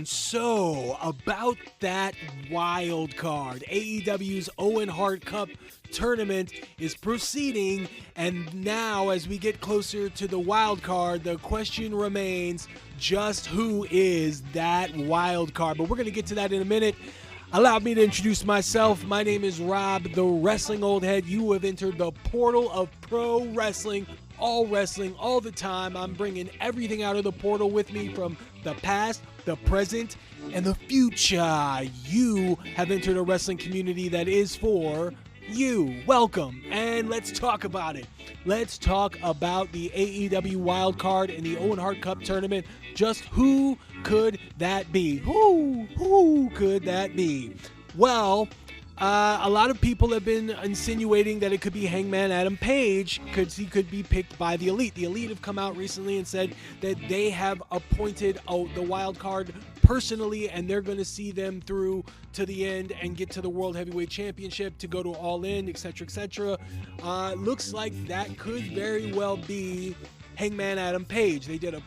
So about that wild card, AEW's Owen Hart Cup Tournament is proceeding, and now as we get closer to the wild card, the question remains just who is that wild card. But we're going to get to that in a minute. Allow me to introduce myself. My name is Rob, the Wrestling Old Head. You have entered the portal of pro wrestling, all the time. I'm bringing everything out of the portal with me from the past, the present, and the future. You have entered a wrestling community that is for you. Welcome, and let's talk about it. Let's talk about the AEW wild card in the Owen Hart Cup Tournament. Just who could that be? Who could that be? Well, a lot of people have been insinuating that it could be Hangman Adam Page because he could be picked by the Elite. The Elite have come out recently and said that they have appointed the wild card personally, and they're going to see them through to the end and get to the World Heavyweight Championship to go to All In, etc., etc. Looks like that could very well be Hangman Adam Page. They did a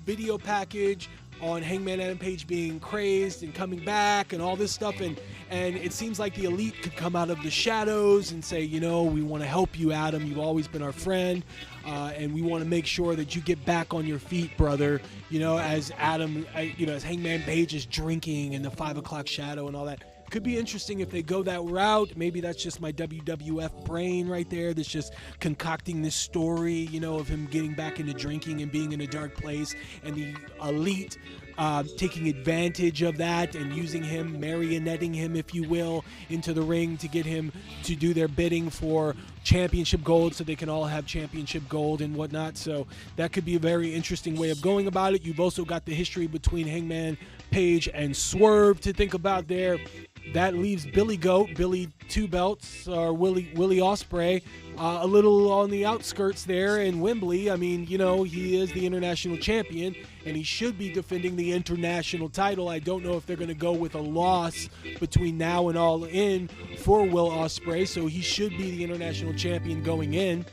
video package on Hangman Adam Page being crazed and coming back and all this stuff, and it seems like the Elite could come out of the shadows and say, you know, we want to help you, Adam. You've always been our friend, and we want to make sure that you get back on your feet, brother. You know, as Adam, as Hangman Page is drinking in the 5 o'clock shadow and all that. Could be interesting if they go that route. Maybe that's just my WWF brain right there that's just concocting this story, of him getting back into drinking and being in a dark place, and the Elite taking advantage of that and using him, marionetting him, if you will, into the ring to get him to do their bidding for championship gold so they can all have championship gold and whatnot. So that could be a very interesting way of going about it. You've also got the history between Hangman Page and Swerve to think about there. That leaves Billy Goat, Billy Two Belts, or Willie Ospreay, a little on the outskirts there in Wembley. I mean, he is the international champion, and he should be defending the international title. I don't know if they're going to go with a loss between now and All In for Will Ospreay, so he should be the international champion going in.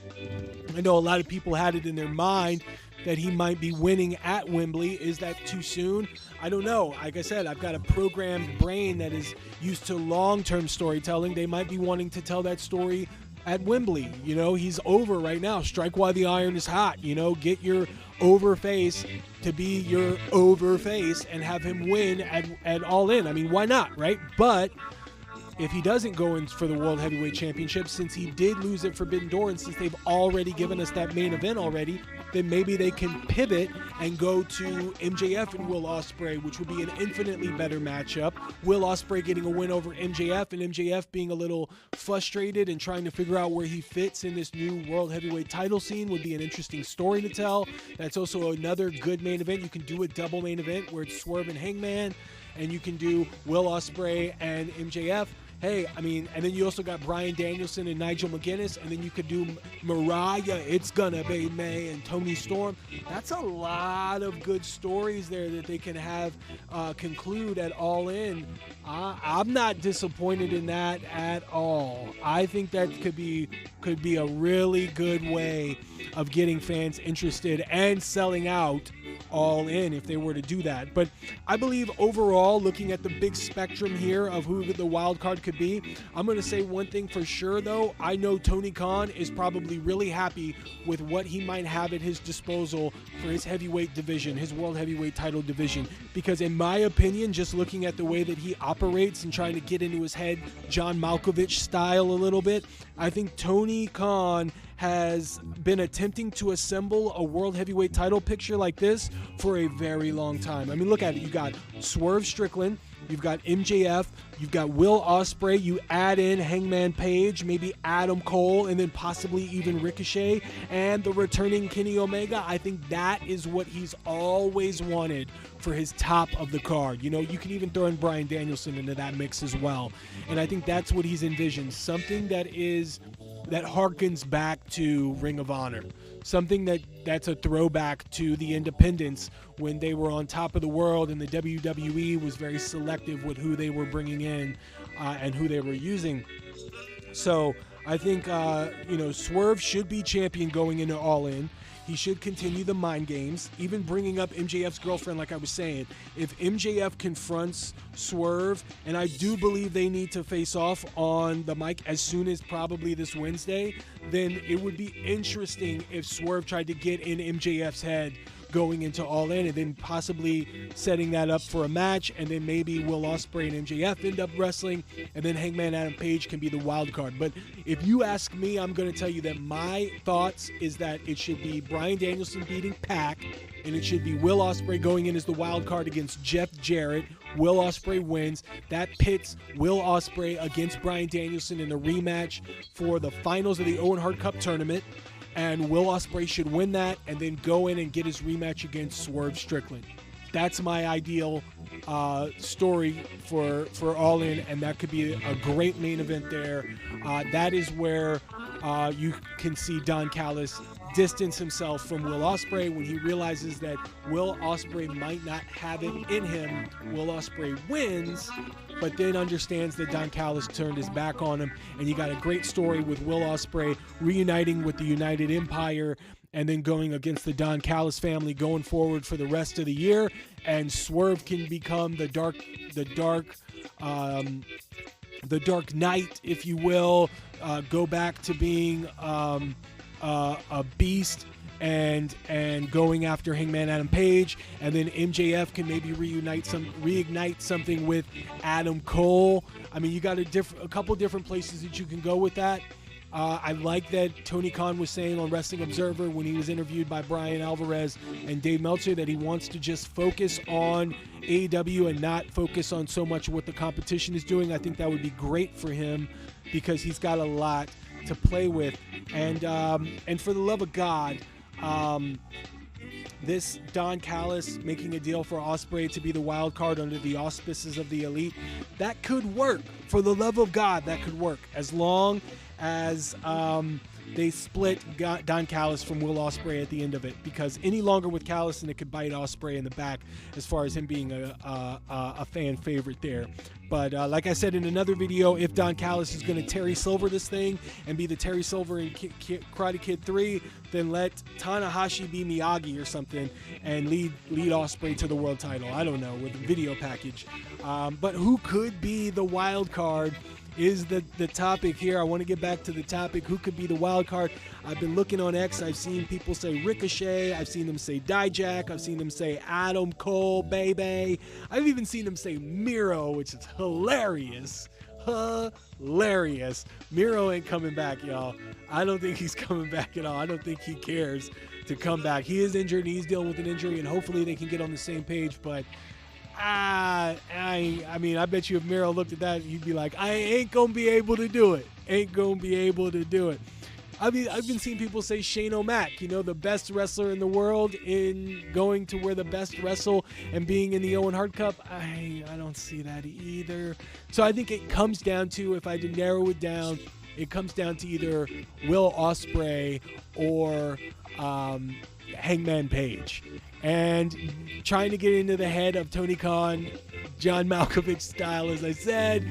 I know a lot of people had it in their mind that he might be winning at Wembley. Is that too soon? I don't know. Like I said, I've got a programmed brain that is used to long-term storytelling. They might be wanting to tell that story at Wembley. He's over right now. Strike while the iron is hot. Get your over face to be your over face and have him win at All In. I mean, why not, right? But if he doesn't go in for the World Heavyweight Championship, since he did lose at Forbidden Door, and since they've already given us that main event already, then maybe they can pivot and go to MJF and Will Ospreay, which would be an infinitely better matchup. Will Ospreay getting a win over MJF, and MJF being a little frustrated and trying to figure out where he fits in this new World Heavyweight title scene would be an interesting story to tell. That's also another good main event. You can do a double main event where it's Swerve and Hangman, and you can do Will Ospreay and MJF. Hey, I mean, and then you also got Bryan Danielson and Nigel McGuinness, and then you could do Mariah, It's Gonna Be May, and Tony Storm. That's a lot of good stories there that they can have conclude at All In. I'm not disappointed in that at all. I think that could be a really good way of getting fans interested and selling out All In if they were to do that. But I believe overall, looking at the big spectrum here of who the wild card could be, I'm going to say one thing for sure, though. I know Tony Khan is probably really happy with what he might have at his disposal for his heavyweight division, his world heavyweight title division, because in my opinion, just looking at the way that he operates and trying to get into his head John Malkovich style a little bit, I think Tony Khan has been attempting to assemble a world heavyweight title picture like this for a very long time. I mean, look at it. You got Swerve Strickland, you've got MJF, you've got Will Ospreay, you add in Hangman Page, maybe Adam Cole, and then possibly even Ricochet, and the returning Kenny Omega. I think that is what he's always wanted for his top of the card. You can even throw in Bryan Danielson into that mix as well. And I think that's what he's envisioned, something that harkens back to Ring of Honor, something that's a throwback to the independents when they were on top of the world, and the WWE was very selective with who they were bringing in and who they were using. So I think Swerve should be champion going into All In. He should continue the mind games, even bringing up MJF's girlfriend, like I was saying. If MJF confronts Swerve, and I do believe they need to face off on the mic as soon as probably this Wednesday, then it would be interesting if Swerve tried to get in MJF's head going into All In, and then possibly setting that up for a match, and then maybe Will Ospreay and MJF end up wrestling, and then Hangman Adam Page can be the wild card. But if you ask me, I'm going to tell you that my thoughts is that it should be Bryan Danielson beating Pac, and it should be Will Ospreay going in as the wild card against Jeff Jarrett. Will Ospreay wins. That pits Will Ospreay against Bryan Danielson in the rematch for the finals of the Owen Hart Cup Tournament. And Will Ospreay should win that and then go in and get his rematch against Swerve Strickland. That's my ideal story for All In, and that could be a great main event there. That is where you can see Don Callis distance himself from Will Ospreay when he realizes that Will Ospreay might not have it in him. Will Ospreay wins, but then understands that Don Callis turned his back on him, and you got a great story with Will Ospreay reuniting with the United Empire and then going against the Don Callis family going forward for the rest of the year, and Swerve can become the Dark Knight, if you will, go back to being a beast and going after Hangman Adam Page, and then MJF can maybe reignite something with Adam Cole. I mean, you got a couple different places that you can go with that. I like that Tony Khan was saying on Wrestling Observer when he was interviewed by Brian Alvarez and Dave Meltzer that he wants to just focus on AEW and not focus on so much what the competition is doing. I think that would be great for him because he's got a lot to play with. And for the love of God, this Don Callis making a deal for Ospreay to be the wild card under the auspices of the Elite, that could work. For the love of God, that could work as long as they split Don Callis from Will Ospreay at the end of it, because any longer with Callis and it could bite Ospreay in the back as far as him being a fan favorite there. But like I said in another video, if Don Callis is going to Terry Silver this thing and be the Terry Silver in Karate Kid 3, then let Tanahashi be Miyagi or something and lead Ospreay to the world title. I don't know, with a video package. But who could be the wild card is the topic here. I want to get back to the topic. Who could be the wild card? I've been looking on X. I've seen people say Ricochet. I've seen them say Dijak. I've seen them say Adam Cole, Bebe. I've even seen them say Miro, which is hilarious. Hilarious. Miro ain't coming back, y'all. I don't think he's coming back at all. I don't think he cares to come back. He is injured, and he's dealing with an injury, and hopefully they can get on the same page, but I mean, I bet you if Miro looked at that, he'd be like, I ain't going to be able to do it. Ain't going to be able to do it. I mean, I've been seeing people say Shane O'Mac, the best wrestler in the world, in going to where the best wrestle and being in the Owen Hart Cup. I don't see that either. So I think it comes down to, if I had to narrow it down, it comes down to either Will Ospreay or Hangman Page. And trying to get into the head of Tony Khan, John Malkovich style, as I said,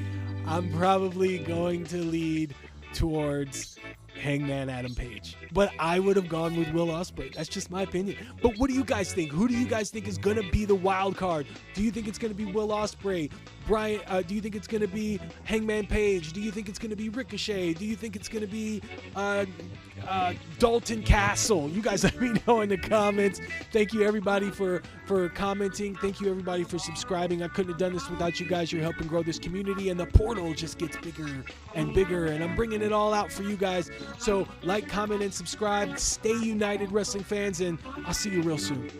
I'm probably going to lead towards Hangman Adam Page. But I would have gone with Will Ospreay. That's just my opinion. But what do you guys think? Who do you guys think is going to be the wild card? Do you think it's going to be Will Ospreay? Brian, do you think it's going to be Hangman Page? Do you think it's going to be Ricochet? Do you think it's going to be Dalton Castle? You guys let me know in the comments. Thank you everybody for commenting. Thank you everybody for subscribing. I couldn't have done this without you guys. You're helping grow this community, and the portal just gets bigger and bigger, and I'm bringing it all out for you guys. So like, comment, and subscribe. Stay united, wrestling fans, and I'll see you real soon.